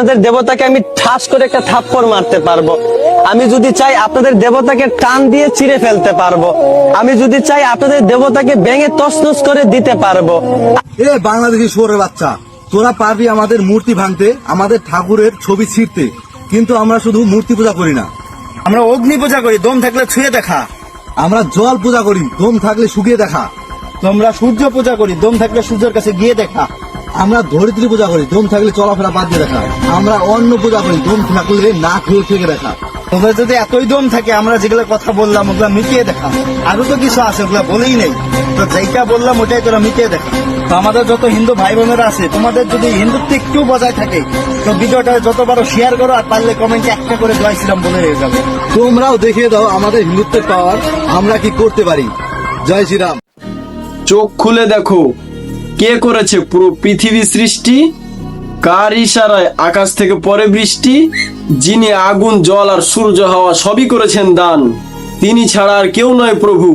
আপনাদের দেবতাকে আমি ঠাস করে একটা থাপ্পড় মারতে পারবো। আমি যদি চাই আপনাদের দেবতাকে টান দিয়ে চিরে ফেলতে পারবো। আমি যদি চাই আপনাদের দেবতাকে ভেঙে তছনছ করে দিতে পারবো। এ বাংলাদেশি শুয়োরের বাচ্চা, তোরা পারবি আমাদের মূর্তি ভাঙতে, আমাদের ঠাকুরের ছবি ছিঁড়তে, কিন্তু আমরা শুধু মূর্তি পূজা করি না, আমরা অগ্নি পূজা করি, দম থাকলে ছুঁয়ে দেখা। আমরা জল পূজা করি, দম থাকলে শুকিয়ে দেখা। তোমরা সূর্য পূজা করি, দম থাকলে সূর্যের কাছে গিয়ে দেখা। আমরা ধরিত্রী পূজা করি, দম থাকলে চলাফেরা বাদ দিয়ে দেখা। আমরা অন্ন পূজা করি, দম থাকলে না খেয়ে থেকে দেখা। তোমরা যদি এতই দম থাকে, আমরা যেগুলো কথা বললাম ওগুলা মিটিয়ে দেখা। আরো তো কিছু আছে, ওগুলা বলেই নেই, তো যেটা বললাম ওটাই তোরা মিটিয়ে দেখা। তো আমাদের যত হিন্দু ভাই বোনেরা আছে, তোমাদের যদি হিন্দুত্ব একটু বজায় থাকে, তো ভিডিওটা যত বড় শেয়ার করো, আর পারলে কমেন্টে একটা করে জয় শ্রীরাম বলে হয়ে যাবে। তোমরাও দেখিয়ে দাও আমাদের হিন্দুত্বের পাওয়ার, আমরা কি করতে পারি। জয় শ্রীরাম। চোখ খুলে দেখো, কে করেছে পুরো পৃথিবী সৃষ্টি? কার ইশারায় আকাশ থেকে পড়ে বৃষ্টি? যিনি আগুন, জল আর সূর্য হাওয়া সবই করেছেন দান, তিনি ছাড়া আর কেউ নয় প্রভু,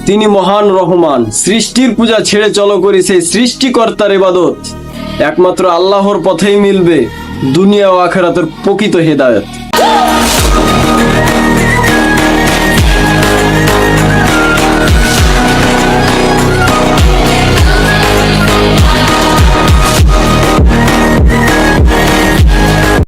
তিনি মহান রহমান। সৃষ্টির পূজা ছেড়ে চলো করি সেই সৃষ্টিকর্তার ইবাদত। একমাত্র আল্লাহর পথেই মিলবে দুনিয়া ও আখিরাতের প্রকৃত হেদায়েত।